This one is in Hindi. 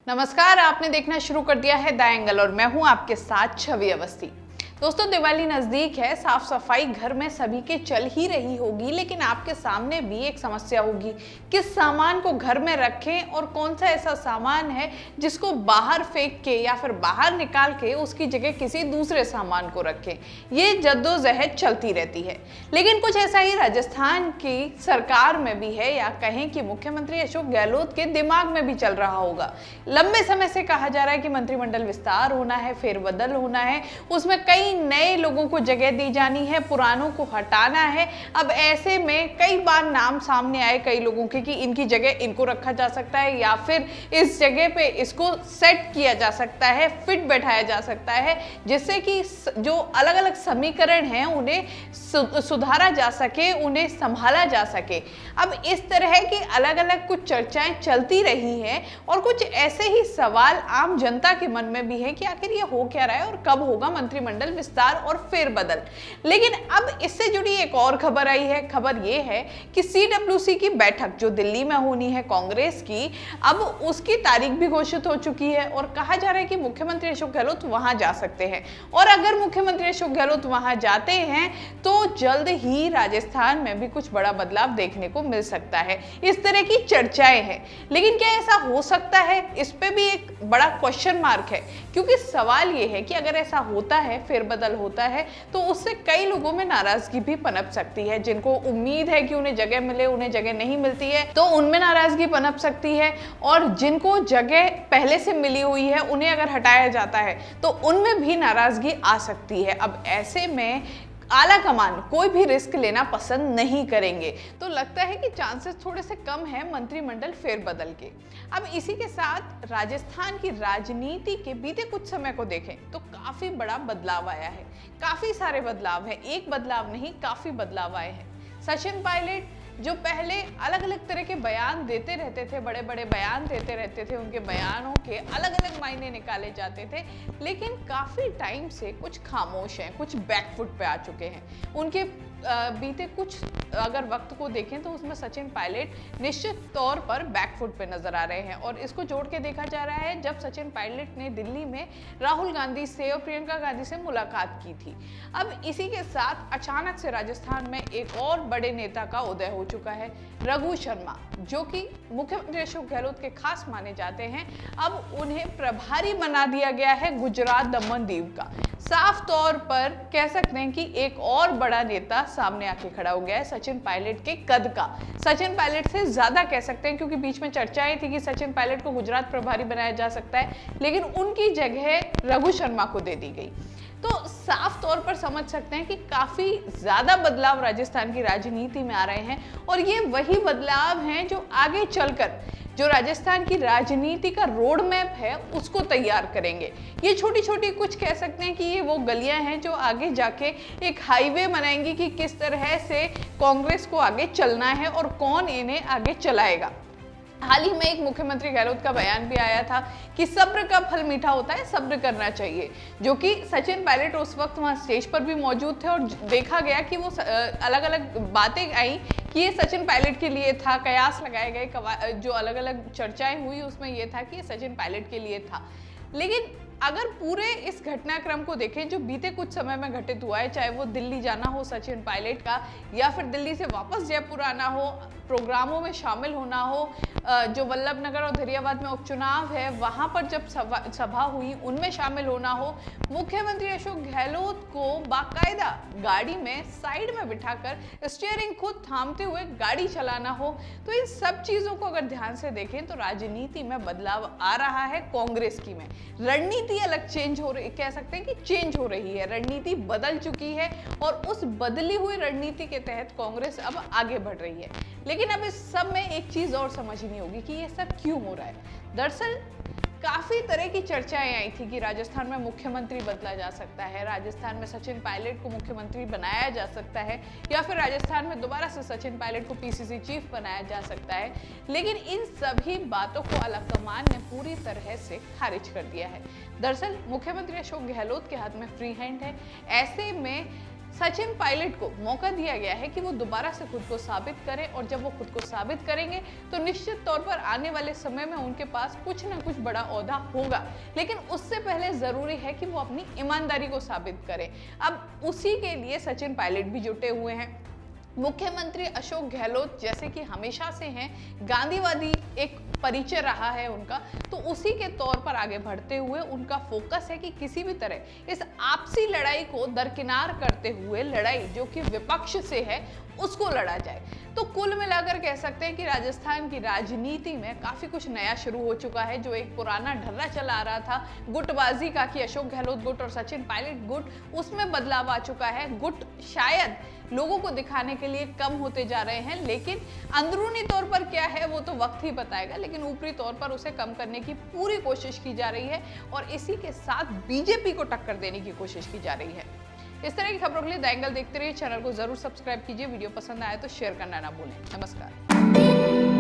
नमस्कार, आपने देखना शुरू कर दिया है द एंगल और मैं हूं आपके साथ छवि अवस्थी। दोस्तों, दिवाली नजदीक है। साफ सफाई घर में सभी के चल ही रही होगी, लेकिन आपके सामने भी एक समस्या होगी। किस सामान को घर में रखें और कौन सा ऐसा सामान है जिसको बाहर फेंक के या फिर बाहर निकाल के उसकी जगह किसी दूसरे सामान को रखें। ये जद्दोजहद चलती रहती है। लेकिन कुछ ऐसा ही राजस्थान की सरकार में भी है, या कहें कि मुख्यमंत्री अशोक गहलोत के दिमाग में भी चल रहा होगा। लंबे समय से कहा जा रहा है कि मंत्रिमंडल विस्तार होना है, फेरबदल होना है, उसमें कई नए लोगों को जगह दी जानी है, पुरानों को हटाना है। अब ऐसे में कई बार नाम सामने आए कई लोगों के कि इनकी जगह इनको रखा जा सकता है या फिर इस जगह पे इसको सेट किया जा सकता है, फिट बैठाया जा सकता है, जिससे कि जो अलग अलग समीकरण हैं उन्हें सुधारा जा सके, उन्हें संभाला जा सके। अब इस तरह की अलग अलग कुछ चर्चाएं चलती रही हैं और कुछ ऐसे ही सवाल आम जनता के मन में भी है कि आखिर ये हो क्या रहा है और कब होगा मंत्रिमंडल विस्तार और फेरबदल। लेकिन अब इससे जुड़ी एक और खबर आई है। खबर यह है कि सीडब्ल्यूसी की बैठक जो दिल्ली में होनी है कांग्रेस की, अब उसकी तारीख भी घोषित हो चुकी है और कहा जा रहा है कि मुख्यमंत्री अशोक गहलोत वहां जा सकते हैं। और अगर मुख्यमंत्री अशोक गहलोत वहां जाते हैं तो जल्द ही राजस्थान में भी कुछ बड़ा बदलाव देखने को मिल सकता है। इस तरह की चर्चाएं हैं, लेकिन क्या ऐसा हो सकता है, इस पे भी एक बड़ा क्वेश्चन मार्क है। क्योंकि सवाल यह है कि अगर ऐसा होता है, फेरबदल होता है, तो उससे कई लोगों में नाराजगी भी पनप सकती है। जिनको उम्मीद है कि उन्हें जगह मिले, उन्हें जगह नहीं मिलती है, तो उनमें नाराजगी पनप सकती है। और जिनको जगह पहले से मिली हुई है, उन्हें अगर हटाया जाता है तो उनमें भी नाराजगी आ सकती है। अब ऐसे में आला कमान कोई भी रिस्क लेना पसंद नहीं करेंगे, तो लगता है कि चांसेस थोड़े से कम है मंत्रिमंडल फेरबदल के। अब इसी के साथ राजस्थान की राजनीति के बीते कुछ समय को देखें तो काफी बड़ा बदलाव आया है। काफी सारे बदलाव है, एक बदलाव नहीं, काफी बदलाव आए हैं। सचिन पायलट जो पहले अलग अलग तरह के बयान देते रहते थे, बड़े बड़े बयान देते रहते थे, उनके बयानों के अलग अलग मायने निकाले जाते थे, लेकिन काफी टाइम से कुछ खामोश हैं, कुछ बैकफुट पे आ चुके हैं। उनके बीते कुछ अगर वक्त को देखें तो उसमें सचिन पायलट निश्चित तौर पर बैकफुट पे नजर आ रहे हैं। और इसको जोड़ के देखा जा रहा है, जब सचिन पायलट ने दिल्ली में राहुल गांधी से और प्रियंका गांधी से मुलाकात की थी। अब इसी के साथ अचानक से राजस्थान में एक और बड़े नेता का उदय हो चुका है, रघु शर्मा, जो कि मुख्यमंत्री अशोक गहलोत के खास माने जाते हैं। अब उन्हें प्रभारी बना दिया गया है गुजरात दमन दीव का। साफ तौर पर कह सकते हैं कि एक और बड़ा नेता सामने आके खड़ा हो गया है, सचिन पायलट के कद का। सचिन पायलट से ज्यादा कह सकते हैं, क्योंकि बीच में चर्चाएं थी कि सचिन पायलट को गुजरात प्रभारी बनाया जा सकता है, लेकिन उनकी जगह रघु शर्मा को दे दी गई। तो साफ तौर पर समझ सकते हैं कि काफी ज्यादा बदलाव राजस्थान की राजनीति में आ रहे हैं और ये वही बदलाव हैं जो आगे चलकर जो राजस्थान की राजनीति का रोड मैप है उसको तैयार करेंगे। ये छोटी छोटी कुछ कह सकते हैं कि ये वो गलियां हैं जो आगे जाके एक हाईवे बनाएंगी कि किस तरह से कांग्रेस को आगे चलना है और कौन इन्हें आगे चलाएगा। हाल ही में एक मुख्यमंत्री गहलोत का बयान भी आया था कि सब्र का फल मीठा होता है, सब्र करना चाहिए, जो कि सचिन पायलट उस वक्त वहां स्टेज पर भी मौजूद थे और देखा गया कि वो अलग अलग बातें आई कि ये सचिन पायलट के लिए था। कयास लगाए गए, जो अलग अलग चर्चाएं हुई उसमें यह था कि ये सचिन पायलट के लिए था। लेकिन अगर पूरे इस घटनाक्रम को देखें जो बीते कुछ समय में घटित हुआ है, चाहे वो दिल्ली जाना हो सचिन पायलट का, या फिर दिल्ली से वापस जयपुर आना हो, प्रोग्रामों में शामिल होना हो, जो वल्लभ नगर और धैर्यवाद में उपचुनाव है वहां पर जब सभा हुई उनमें शामिल होना हो, मुख्यमंत्री अशोक गहलोत को बाकायदा गाड़ी में साइड में बिठाकर स्टीयरिंग खुद थामते हुए गाड़ी चलाना हो, तो इन सब चीजों को अगर ध्यान से देखें तो राजनीति में बदलाव आ रहा है। कांग्रेस की में रणनीति अलग चेंज हो रही, कह सकते हैं कि चेंज हो रही है, रणनीति बदल चुकी है और उस बदली हुई रणनीति के तहत कांग्रेस अब आगे बढ़ रही है। लेकिन अब इस सब में एक चीज और समझनी होगी कि ये सब क्यों हो रहा है। दरअसल काफी तरह की चर्चाएं आई थी कि राजस्थान में मुख्यमंत्री बदला जा सकता है, राजस्थान में सचिन पायलट को मुख्यमंत्री बनाया जा सकता है, या फिर राजस्थान में दोबारा से सचिन पायलट को पीसीसी चीफ बनाया जा सकता है। लेकिन इन सभी बातों को आलाकमान ने पूरी तरह से खारिज कर दिया है। दरअसल मुख्यमंत्री अशोक गहलोत के हाथ में फ्री हैंड है। ऐसे में सचिन पायलट को मौका दिया गया है कि वो दोबारा से खुद को साबित करें, और जब वो खुद को साबित करेंगे तो निश्चित तौर पर आने वाले समय में उनके पास कुछ ना कुछ बड़ा ओहदा होगा। लेकिन उससे पहले जरूरी है कि वो अपनी ईमानदारी को साबित करें। अब उसी के लिए सचिन पायलट भी जुटे हुए हैं। मुख्यमंत्री अशोक गहलोत जैसे कि हमेशा से हैं, गांधीवादी एक परिचय रहा है उनका, तो उसी के तौर पर आगे बढ़ते हुए उनका फोकस है कि किसी भी तरह इस आपसी लड़ाई को दरकिनार करते हुए लड़ाई जो कि विपक्ष से है उसको लड़ा जाए। तो कुल मिलाकर कह सकते हैं कि राजस्थान की राजनीति में काफी कुछ नया शुरू हो चुका है। जो एक पुराना ढर्रा चला आ रहा था गुटबाजी का कि अशोक गहलोत गुट और सचिन पायलट गुट, उसमें बदलाव आ चुका है। गुट शायद लोगों को दिखाने के लिए कम होते जा रहे हैं, लेकिन अंदरूनी तौर पर क्या है वो तो वक्त ही बताएगा। लेकिन ऊपरी तौर पर उसे कम करने की पूरी कोशिश की जा रही है और इसी के साथ बीजेपी को टक्कर देने की कोशिश की जा रही है। इस तरह की खबरों के लिए द एंगल देखते रहिए। चैनल को जरूर सब्सक्राइब कीजिए। वीडियो पसंद आए तो शेयर करना ना भूलें। नमस्कार।